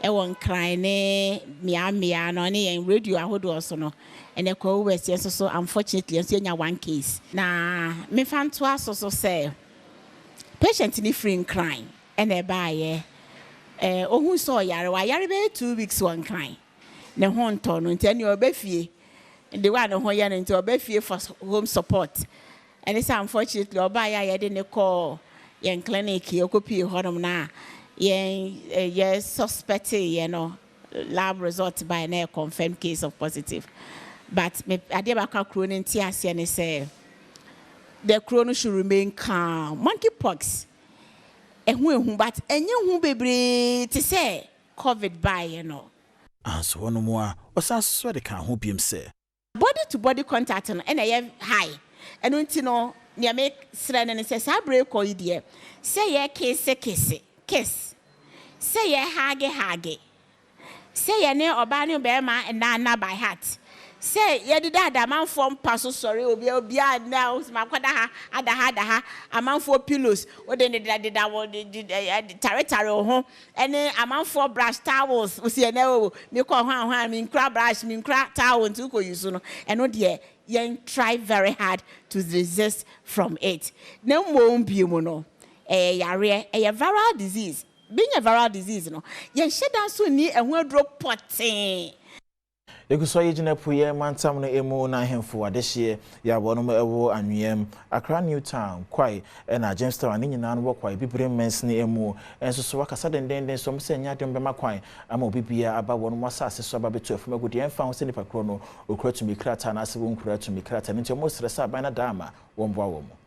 e won kran ne mia no ne en radio ahodo so no ene Kwawu West yes so unfortunately enso nya one case na me fanto aso so say patient ni free kran ene baaye ohun so yare wa yare be 2 weeks one kind ne ho nto no ntani obefie the one who yan into a fee for home support. And it's unfortunately oba ya didn't call yen clinic you copy honum na yen suspect lab result by a confirmed case of positive. But me adebaka cronin tiase and say the chrono should remain calm. Monkeypox. But who bebre to say COVID by so one more osa so de kan ho biem say body to body contact and I high. And when you know near make sren and says I break or idea. Say ye kiss. Say ye hage. Say ye near Obano Bema and Nana by heart. Say ye did that man from Paso sorry will be now my ada a man for pillows what then did that territory home and then a man for brush towels we see no me call one mean crab brush mean crack towel and to you soon and no dear yen try very hard to resist from it no more be mono a viral disease being a viral disease no yen shut down so near and well drop potting. Ekuso yegina puye mantam no emu na hemfo adehye ya wono ewo anwem Accra New Town kwai na Jamestown ani nyina no kwai bibire mens ne emu enso so wakasa denden so mse nya dem bema kwan ama obibia aba wono masase so aba betu afuma gudi emfa ho se nipa kro no okura tumi krata na ase wonkura tumi krata nti mo stress aba na dama womboa wo mo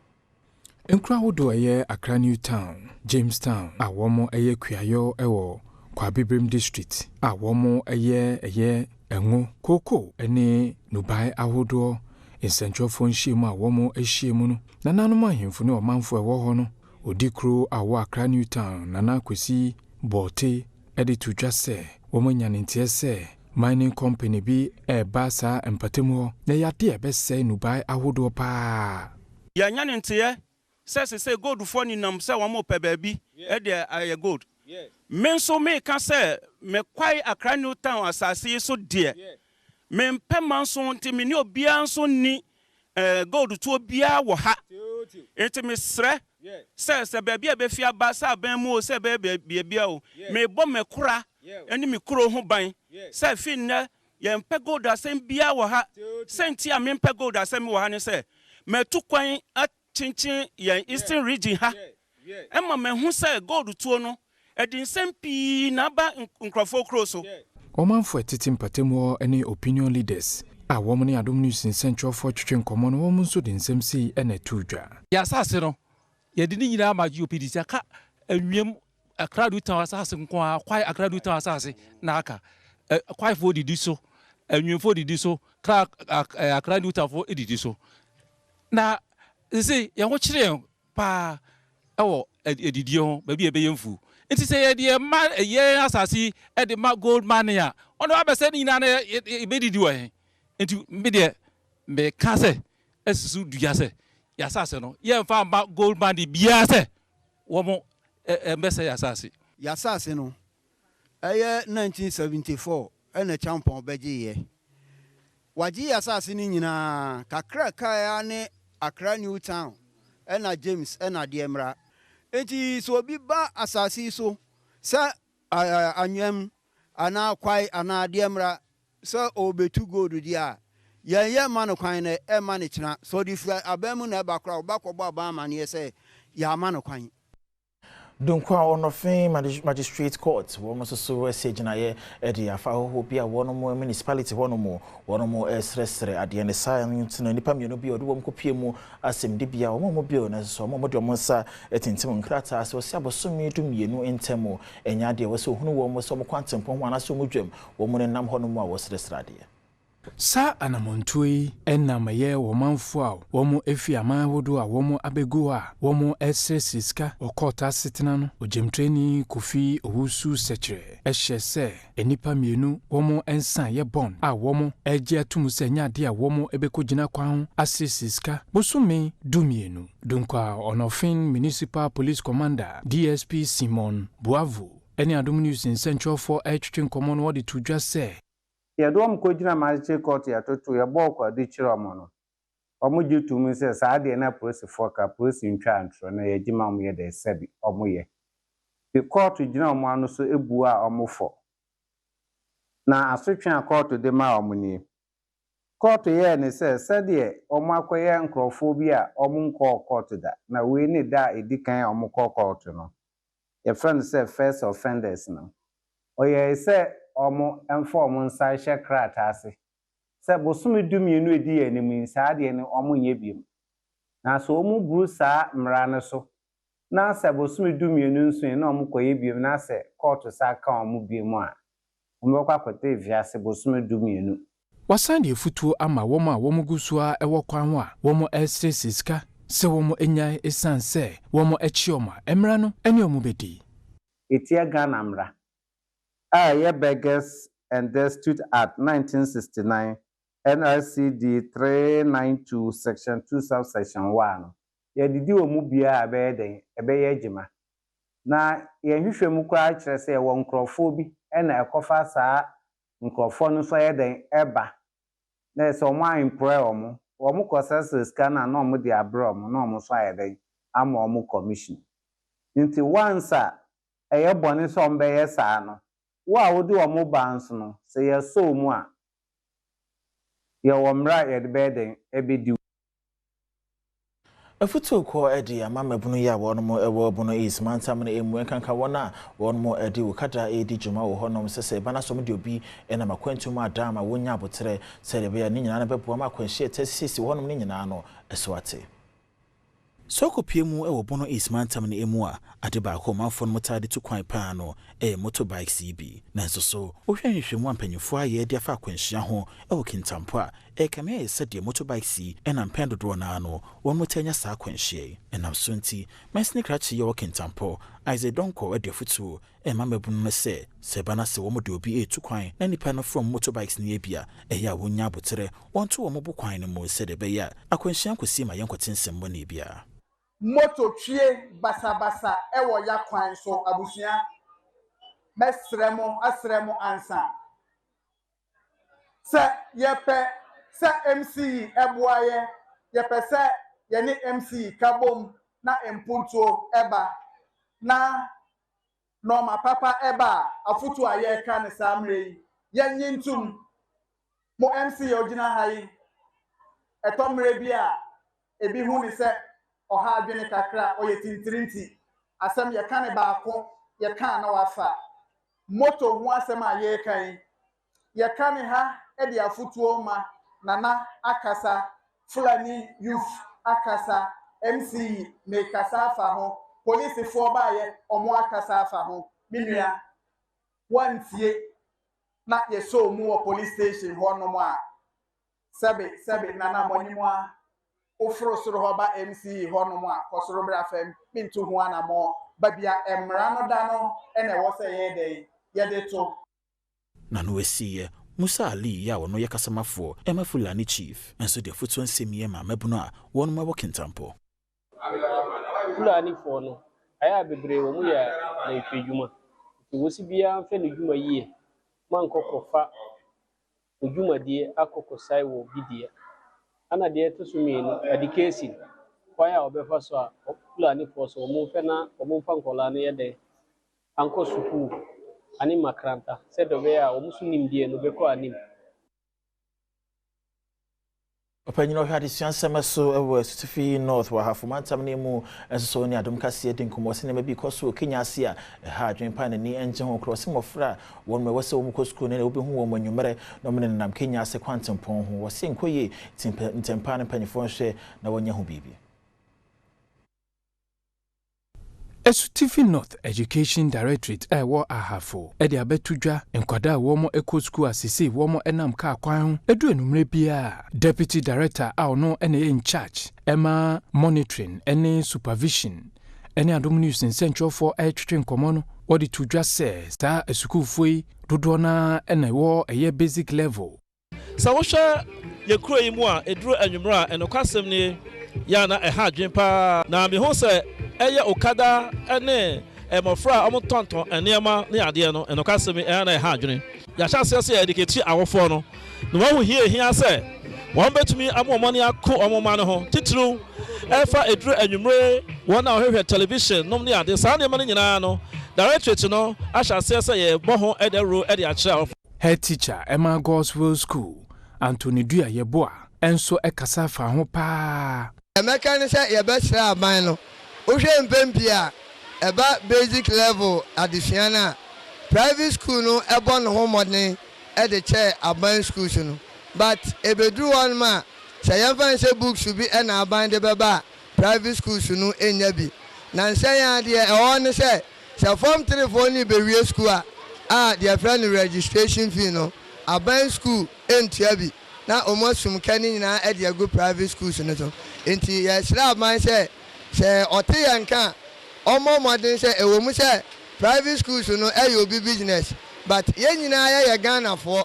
enkura wodo eye Accra New Town Jamestown awomo eye kuayo ewo kwa Bibrem district awomo eye enwo koko ene nubai ahodo ensentwofo nhyiemu a womo ahyiemu no nananom ahemfo ne omanfo ewo ho no odikro awo Accra New Town nana kwesi bote editudwa se womo nyanentie se mining company bi eba sa empatemu ho na yade ebese nubai ahodo pa ya nyanentie se gold fo ni nam se womo pe baabi e de aye gold. Men so me can say me kwai Accra New Town asase so de me mpe man so nti me ni obia so ni gold to obia wo ha enti me sre se baabi abefia ba sa ban mu o se bia o me bo me kura eni me kuro ho ban se fi na ye mpe gold asem bia wo ha senti a me mpe gold asem wo ha ne se me tu kwan achinchin ye Eastern region ha emma me hu se gold to no edin sempi na ba nkrofo kroso omanfo etiti mpatemu ene opinion leaders a woman Adom News in Central for twetwe nkomo no womun so den semsi ene tudwa ya sase no ye di ni nyina ma GOP di aka anwem Accra New Town asase nko a kwai Accra New Town asase na aka kwai fo di so anwem fo di so Accra New Town fo di so na say ye ho kire pa ewo edidi ho ba bi ebe yemfu enti say ye ma ye asasi e de ma gold mania ono abese ni na be didi wo he enti me de me ka se esusu dua se ya asase no ye mfa ma gold mania bia se wo mo mbese ya asase no eye 1974 ene champion beje ye waji ya asase ni nyina kakra kaya ne Accra New Town ena James ena Diemra enti so bi ba asasi so sa anwem ana kwai ana Diemra sa obetu gold dia ye ma no kwan na e ma ne kina so di fura abamu na ba kra obakọbọ aba ma ne se ya ma no kwan Dunkwa onofin magistrate court wo so segina ye edi afa ho bia wono mo municipality wono mo esresre ade ne science no nipa mienu bia odo wom kopie mu asem de bia wo mo bia na so mo de mo sa etintim nkrata so se abosomi du mienu entemo enya de wo so hunu wo mo so mo kwantempon ho ana so mo dwam wo mo nam ho no mo a wo sresre ade sa anamontui enamaye womanfo a womo efi amanhodo a womo abegu a womo esresiska okota setena no ojemtreni kofi owusu sekire ehye se enipa mienu womo ensan ye bon a womo eje atumu se nyade a womo ebekogina kwan asresiska bosumi dumienu dunkwa onofin municipal police commander DSP Simon Buavu eni Adom News in Central for H common what to just say ya dom ko jina magistrate court ya toto ya boko adi chiro mono omo jitu mu se sa de na police foka police ntwa antro na ya jima mu ye de sebi omo ye the court jina omo anu so ebu a omo fo na asotwe court de ma omo ni court ye ne said ye omakoye nkrophobia omunko court da na we ni da edikan omunko court no your friend say first offenders no oye say omo emfo omo nsa hye krata ase say bosumi dumienu edi anim saa de ne omo nye biem na so omu buru saa mra ne so na say bosumi dumienu nso na omo koye biem na say court sa ka omo biem a omo kwa kwete viase bosumi dumienu wasan de futuo ama womo a womo gusua ewo kwan ho a womo estre siska se womo enya esanse womo echioma emra no ene omo bedi etia Ghana mra ye Beggars and Destitute Act 1969 NRCD 392 section 2 subsection 1 ye didi omu bia abeye den ebeye agima na ye hwehwe mu kwa akire se ye won nkrofo bi na ekofa saa nkrofo no so ye den eba na so mo impre omo process scan na omo di abro omo na omo so ye den ama omo commission nti once eye boni so mbe ye saa no wa wodi omo bands no se ye so mu a ye wo mra ye de beden ebedi afutu ko edi amamabunu ya wono ewo bunu is mantam na emu kanka wona wono edi ukada edi juma wo honom sese bana som de obi ena makwantum adama wonya abotre selebe ya nyina na bebo makwanhie tesisi wonom ne nyina no eswate soko piemu ewo bunu is mantam na emu a ade ba ko manfon motade to kwan pa no motorbike CB nanso so ohwenhwemu ampanyifo aye de afa kwanhia ho ewo kintampo a kame ye sede motorbike C ena mpendo do na no won motanya sa kwanhie enam so nti masni krachi ye wo kintampo aize donko ade futu mamabunu no se bana se wo mode obi etu kwan na nipa no from motorbikes ne bia ya wonya abotre wonto wo mobo kwan no mo sede be ya akwanhia nkosi ma yenkotensem mo ne bia moto twie basabasa ewo ya kwan so abusua mesremo asremo ansa se yepe se MC eboaye yepe se ye ni MC kabom na empuntuo eba na norma papa eba afutu aye ka ne samre ye nyintum mo MC ogina hayi etomre bia ebi hu ni se oha adwene kakra oye tintirinti asem ye kan baako ye kan na wafa moto hu asem aye kan ye kan ha e de afutuo ma nana akasa Fulani youth akasa MC me kasa afa ho police fo ba ye omo akasa afa ho minua wantie na ye so mu wo police station ho no mo a sebe nana monimu a ofro soro hoba MC hono mu a kosoro bra fam mintu ho ana mo babia emra no da no ene wo se ye de to na no wesiye Musa Ali ya wono ye kasamafo Fulani chief enso de futu nsemiye ma mabuno a wonu ma wokintampo Fulani fo no aya bebre wo mu ya na ifejuma wosi bia mfe no djuma yie man kokofa djuma die akokosai wo bidie ana de to sumi no education kwaya obefa so a Fulani fo so mo fe na mo fa nkola na ye de anko suku ani makranta se do be a omusu nimdie no be ko anim Opanyino hwade suansema so ewo Sutufi North wa hafu mantam ne mu enso ni Adom kase de nkomo se ne mabi koso Kenya ase a ha adwen pa ne ni enje ho cross mofra won me wose wo mu kosko ne obi hu wo manwumere no me nam Kenya ase kwantempon ho wo se nkoye ntempa ne panyefo hwe na wonya ho bibi Sutufi North Education Directorate ewo ahafo ede abetudwa enkwada womo eco school asese womo enam ka kwan edu enumre bia Deputy Director no ene in charge Emma monitoring any supervision any Adom news in central for twetwe nkomo no wodi tudwa se sta school foi dodo na ene wo eye basic level sa wo hwe ye kuro yi mu a eduro anwumra enokasem ni ya na eha adwen pa na me ho se eye okada ene emofra omotonton enema ne ade no enokasem na eha adwen ya chance se educate awofo no no wa hu hia se won betumi amomoni akọ omoma no ho titru efa eduru anwumre won na ohwehwe television nom ne ade sa ne ma nyina no directorate no ahya se ye bo ho edero ede a kira head teacher Emma Gospel School Anthony Dua Yeboa enso ekasa fa ho pa. Emeka ne say yebesra aban no. Ohwe mpempia eba basic level additional private school no ebo no ho modern e de che aban schools no. But ebedru one ma say yemfa say books should be na aban de beba private schools no enya bi. Na nsan ya de e ho ne say form 3 for ni bereaved school their friend registration fee no aban school entua bi na omosum kani na e de go private schools no so enti yes la man say ote yanka omo modern say ewo mu say private schools no e yo bi business but ye nyina ya Ghana for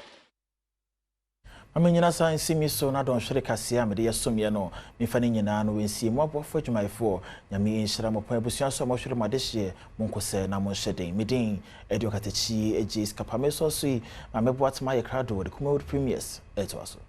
Amenyina science mi so na don hwere kase a mede yesomye no mi fa ne nyina no wensi mo abofo dwumaifo nyame enhyira mo pa abusuan so mo hwere madehye mo nkose na mo hyeden midin edio katechi ejis kapame so so yi amebo atma ye krado de kuma premiers eto aso